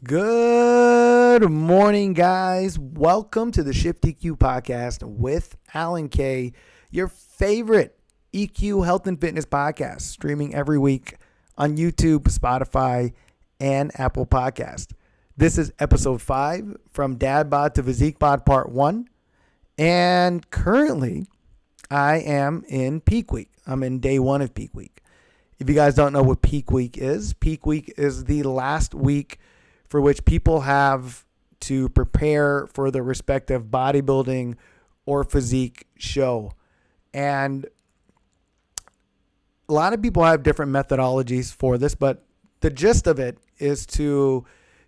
Good morning, guys. Welcome to the ShiftEQ.Podcast with Alan K, your favorite EQ health and fitness podcast, streaming every week on YouTube, Spotify, and Apple Podcast. This is episode 5 from Dad Bod to Physique Bod Part 1. And currently, I am in peak week. I'm in day 1 of peak week. If you guys don't know what peak week is the last week for which people have to prepare for their respective bodybuilding or physique show. And a lot of people have different methodologies for this, but the gist of it is to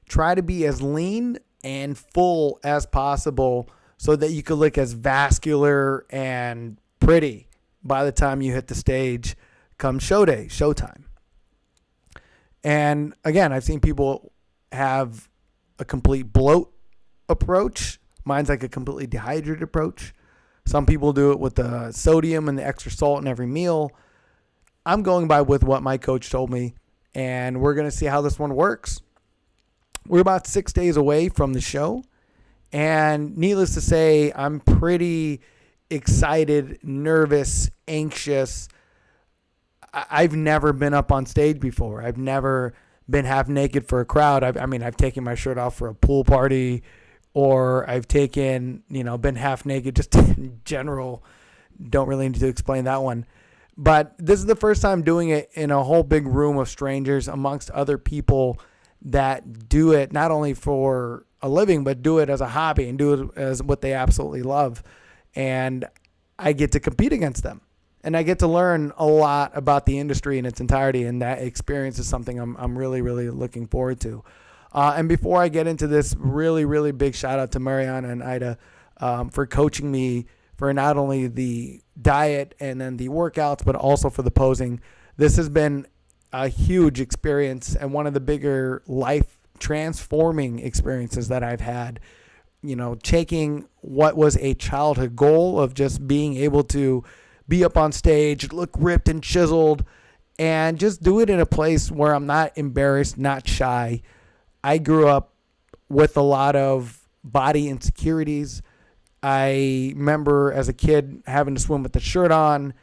try to be as lean and full as possible so that you could look as vascular and pretty by the time you hit the stage come showtime. And again, I've seen people have a complete bloat approach. Mine's like a completely dehydrated approach. Some people do it with the sodium and the extra salt in every meal. I'm going by with what my coach told me, and we're going to see how this one works. We're about 6 days away from the show, and needless to say, I'm pretty excited, nervous, anxious. I've never been up on stage before. I've never been half naked for a crowd. I've taken my shirt off for a pool party, or I've been half naked just in general. Don't really need to explain that one. But this is the first time doing it in a whole big room of strangers amongst other people that do it not only for a living, but do it as a hobby and do it as what they absolutely love. And I get to compete against them. And I get to learn a lot about the industry in its entirety, and that experience is something I'm really, really looking forward to. And before I get into this, really, really big shout out to Mariana and Ida for coaching me for not only the diet and then the workouts, but also for the posing. This has been a huge experience and one of the bigger life transforming experiences that I've had. Taking what was a childhood goal of just being able to be up on stage, look ripped and chiseled, and just do it in a place where I'm not embarrassed, not shy. I grew up with a lot of body insecurities. I remember as a kid having to swim with the shirt on,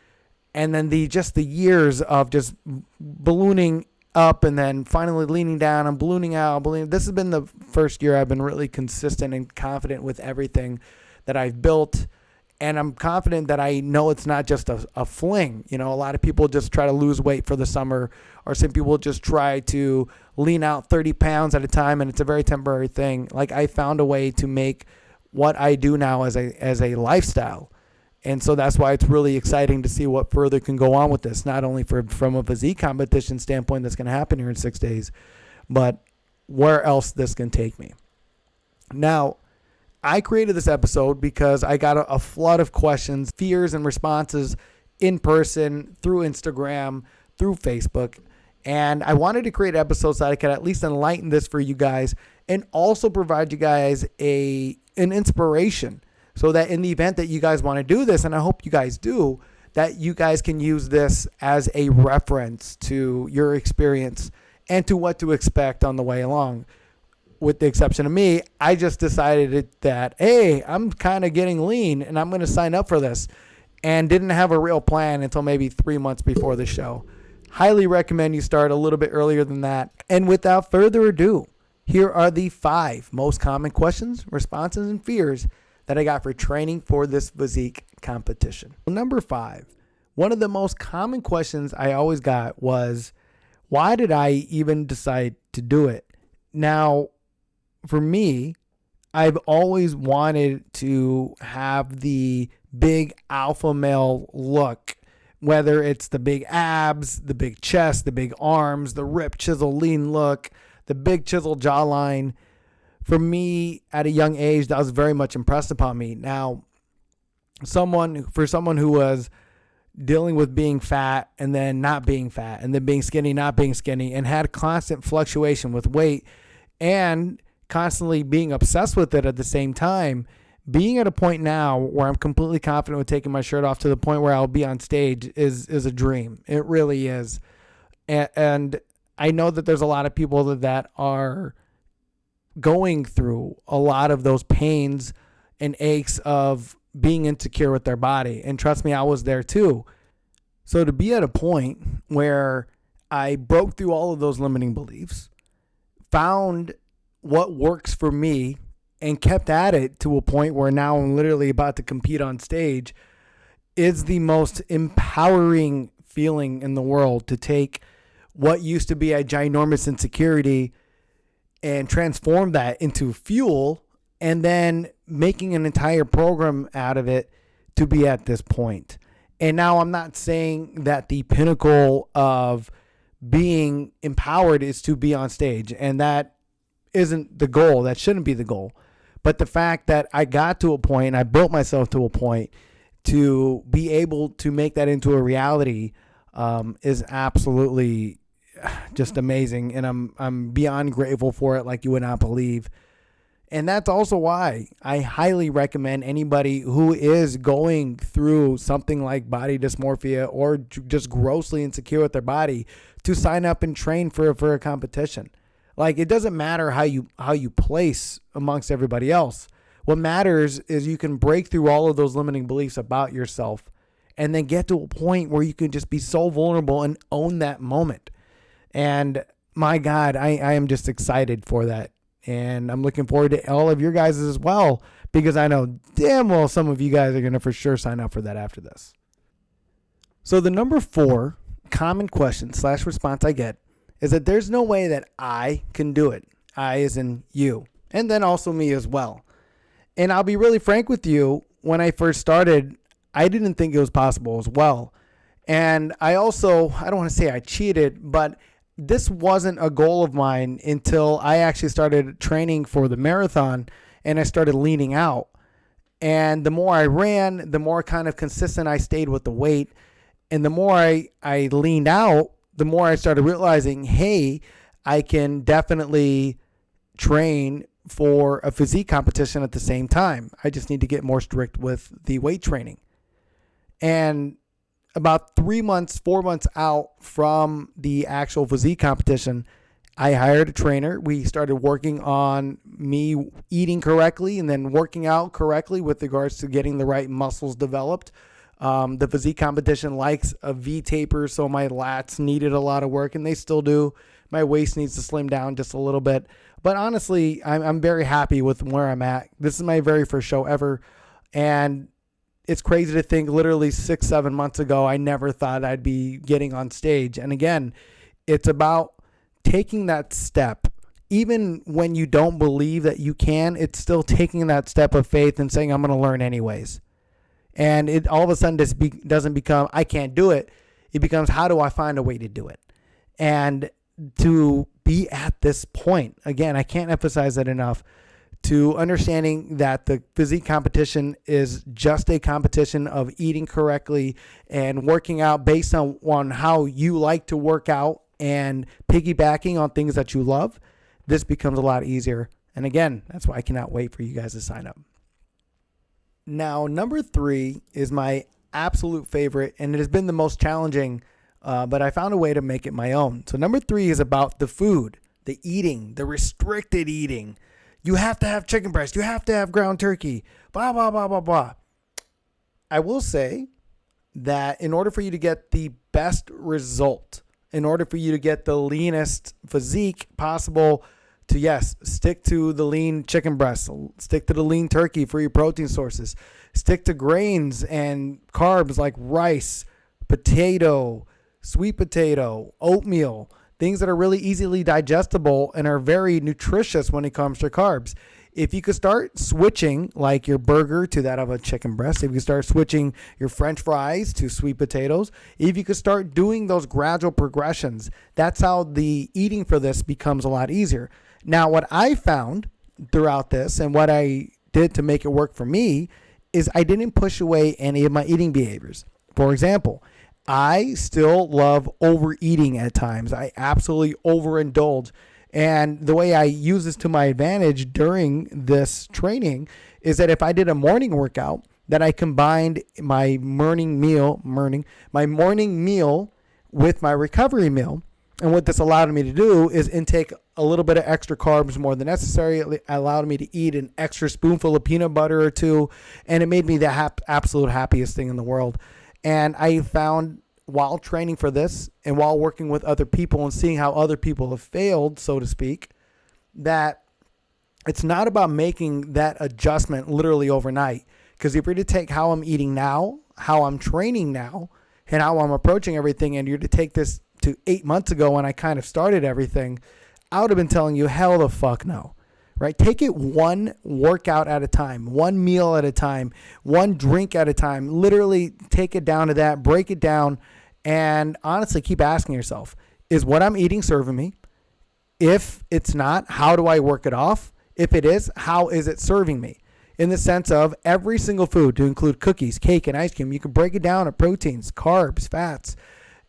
and then the years of just ballooning up and then finally leaning down and ballooning out. This has been the first year I've been really consistent and confident with everything that I've built. And I'm confident that I know it's not just a fling. A lot of people just try to lose weight for the summer, or some people just try to lean out 30 pounds at a time, and it's a very temporary thing. Like, I found a way to make what I do now as a lifestyle. And so that's why it's really exciting to see what further can go on with this, not only from a physique competition standpoint that's going to happen here in 6 days, but where else this can take me. Now, I created this episode because I got a flood of questions, fears, and responses in person, through Instagram, through Facebook. And I wanted to create episodes that I could at least enlighten this for you guys and also provide you guys an inspiration so that in the event that you guys want to do this, and I hope you guys do, that you guys can use this as a reference to your experience and to what to expect on the way along. With the exception of me, I just decided that, hey, I'm kind of getting lean and I'm going to sign up for this, and didn't have a real plan until maybe 3 months before the show. Highly recommend you start a little bit earlier than that. And without further ado, here are the 5 most common questions, responses, and fears that I got for training for this physique competition. Number 5, one of the most common questions I always got was, why did I even decide to do it? Now, for me, I've always wanted to have the big alpha male look, whether it's the big abs, the big chest, the big arms, the ripped, chiseled, lean look, the big chiseled jawline. For me, at a young age, that was very much impressed upon me. Now, for someone who was dealing with being fat and then not being fat and then being skinny, not being skinny, and had constant fluctuation with weight and constantly being obsessed with it at the same time, being at a point now where I'm completely confident with taking my shirt off to the point where I'll be on stage is a dream. It really is. And I know that there's a lot of people that are going through a lot of those pains and aches of being insecure with their body. And trust me, I was there too. So to be at a point where I broke through all of those limiting beliefs, found what works for me, and kept at it to a point where now I'm literally about to compete on stage is the most empowering feeling in the world, to take what used to be a ginormous insecurity and transform that into fuel, and then making an entire program out of it to be at this point. And now I'm not saying that the pinnacle of being empowered is to be on stage, and that isn't the goal. That shouldn't be the goal. But the fact that I got to a point, and I built myself to a point to be able to make that into a reality is absolutely just amazing. And I'm beyond grateful for it, like you would not believe. And that's also why I highly recommend anybody who is going through something like body dysmorphia or just grossly insecure with their body to sign up and train for a competition. Like, it doesn't matter how you place amongst everybody else. What matters is you can break through all of those limiting beliefs about yourself and then get to a point where you can just be so vulnerable and own that moment. And my God, I am just excited for that. And I'm looking forward to all of your guys as well, because I know damn well some of you guys are going to for sure sign up for that after this. So the number 4 common question / response I get is that there's no way that I can do it. I as in you, and then also me as well. And I'll be really frank with you, when I first started, I didn't think it was possible as well. And I don't want to say I cheated, but this wasn't a goal of mine until I actually started training for the marathon and I started leaning out. And the more I ran, the more kind of consistent I stayed with the weight. And the more I leaned out, the more I started realizing, hey, I can definitely train for a physique competition at the same time. I just need to get more strict with the weight training. And about 4 months out from the actual physique competition, I hired a trainer. We started working on me eating correctly and then working out correctly with regards to getting the right muscles developed. The physique competition likes a V taper, so my lats needed a lot of work, and they still do. My waist needs to slim down just a little bit. But honestly, I'm very happy with where I'm at. This is my very first show ever, and it's crazy to think literally 6-7 months ago, I never thought I'd be getting on stage. And again, it's about taking that step. Even when you don't believe that you can, it's still taking that step of faith and saying, I'm going to learn anyways. And it all of a sudden doesn't become, I can't do it. It becomes, how do I find a way to do it? And to be at this point, again, I can't emphasize that enough, to understanding that the physique competition is just a competition of eating correctly and working out based on how you like to work out and piggybacking on things that you love. This becomes a lot easier. And again, that's why I cannot wait for you guys to sign up. Now, number 3 is my absolute favorite, and it has been the most challenging, but I found a way to make it my own. So number 3 is about the food, the eating, the restricted eating. You have to have chicken breast. You have to have ground turkey, blah, blah, blah, blah, blah. I will say that in order for you to get the best result, in order for you to get the leanest physique possible, to, yes, stick to the lean chicken breast, stick to the lean turkey for your protein sources, stick to grains and carbs like rice, potato, sweet potato, oatmeal, things that are really easily digestible and are very nutritious when it comes to carbs. If you could start switching like your burger to that of a chicken breast, if you start switching your French fries to sweet potatoes, if you could start doing those gradual progressions, that's how the eating for this becomes a lot easier. Now, what I found throughout this and what I did to make it work for me is I didn't push away any of my eating behaviors. For example, I still love overeating at times. I absolutely overindulge. And the way I use this to my advantage during this training is that if I did a morning workout, that I combined my morning meal with my recovery meal. And what this allowed me to do is intake a little bit of extra carbs more than necessary. It allowed me to eat an extra spoonful of peanut butter or two, and it made me the absolute happiest thing in the world. And I found while training for this and while working with other people and seeing how other people have failed, so to speak, that it's not about making that adjustment literally overnight. Because if you're to take how I'm eating now, how I'm training now, and how I'm approaching everything, and you're to take this to 8 months ago when I kind of started everything, I would have been telling you, hell the fuck no, right? Take it one workout at a time, one meal at a time, one drink at a time. Literally take it down to that, break it down, and honestly keep asking yourself, is what I'm eating serving me? If it's not, how do I work it off? If it is, how is it serving me? In the sense of every single food, to include cookies, cake, and ice cream, you can break it down to proteins, carbs, fats.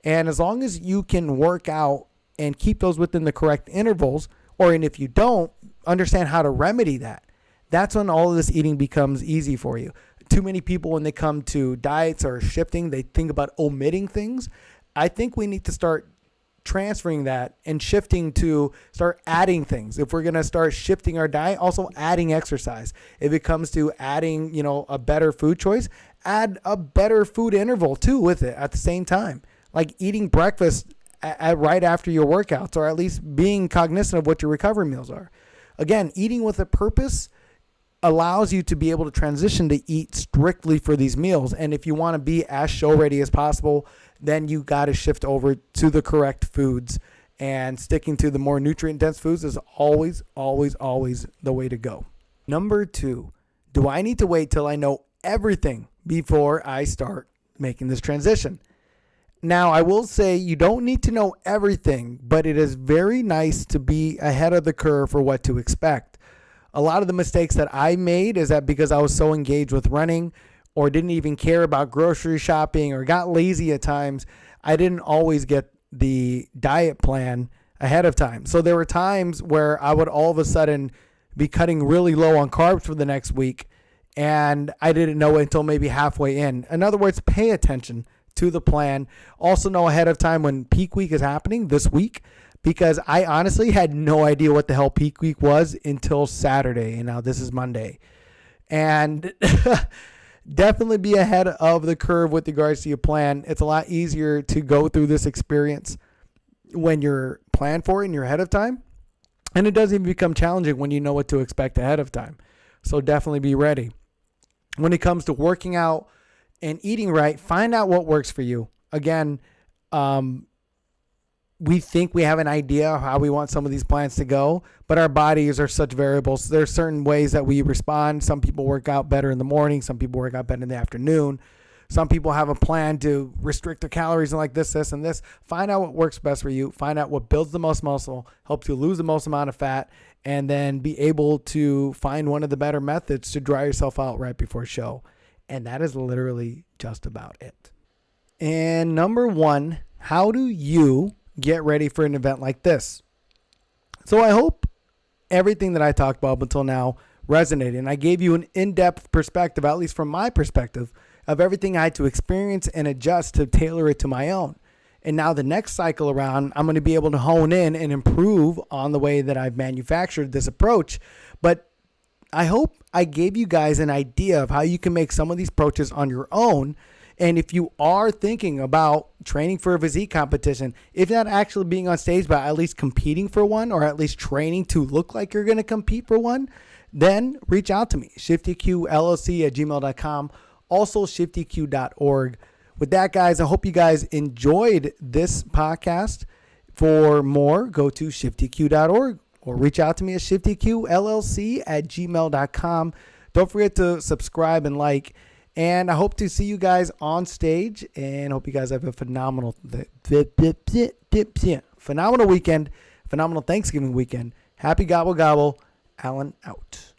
And as long as you can work out and keep those within the correct intervals, and if you don't, understand how to remedy that, that's when all of this eating becomes easy for you. Too many people, when they come to diets or shifting, they think about omitting things. I think we need to start transferring that and shifting to start adding things. If we're going to start shifting our diet, also adding exercise. If it comes to adding, a better food choice, add a better food interval too with it at the same time. Like eating breakfast right after your workouts, or at least being cognizant of what your recovery meals are. Again, eating with a purpose allows you to be able to transition to eat strictly for these meals. And if you want to be as show ready as possible, then you got to shift over to the correct foods, and sticking to the more nutrient dense foods is always, always, always the way to go. Number 2, do I need to wait till I know everything before I start making this transition? Now, I will say you don't need to know everything, but it is very nice to be ahead of the curve for what to expect. A lot of the mistakes that I made is that because I was so engaged with running, or didn't even care about grocery shopping, or got lazy at times, I didn't always get the diet plan ahead of time. So there were times where I would all of a sudden be cutting really low on carbs for the next week, and I didn't know it until maybe halfway in. In other words, pay attention to the plan. Also know ahead of time when peak week is happening this week, because I honestly had no idea what the hell peak week was until Saturday, and now this is Monday. And definitely be ahead of the curve with regards to your plan. It's a lot easier to go through this experience when you're planned for it and you're ahead of time. And it doesn't even become challenging when you know what to expect ahead of time. So definitely be ready. When it comes to working out and eating right, find out what works for you. Again, we think we have an idea of how we want some of these plans to go, but our bodies are such variables. There are certain ways that we respond. Some people work out better in the morning. Some people work out better in the afternoon. Some people have a plan to restrict their calories and like this, and this. Find out what works best for you. Find out what builds the most muscle, helps you lose the most amount of fat, and then be able to find one of the better methods to dry yourself out right before show. And that is literally just about it. And number 1, how do you get ready for an event like this? So I hope everything that I talked about up until now resonated, and I gave you an in-depth perspective, at least from my perspective, of everything I had to experience and adjust to tailor it to my own. And now the next cycle around, I'm going to be able to hone in and improve on the way that I've manufactured this approach. But I hope I gave you guys an idea of how you can make some of these approaches on your own. And if you are thinking about training for a physique competition, if not actually being on stage, but at least competing for one, or at least training to look like you're going to compete for one, then reach out to me, ShiftEQ.LLC@gmail.com, also ShiftEQ.org. With that, guys, I hope you guys enjoyed this podcast. For more, go to ShiftEQ.org or reach out to me at ShiftEQ.LLC@gmail.com. Don't forget to subscribe and like. And I hope to see you guys on stage, and hope you guys have a phenomenal weekend, phenomenal Thanksgiving weekend. Happy gobble gobble. Alan out.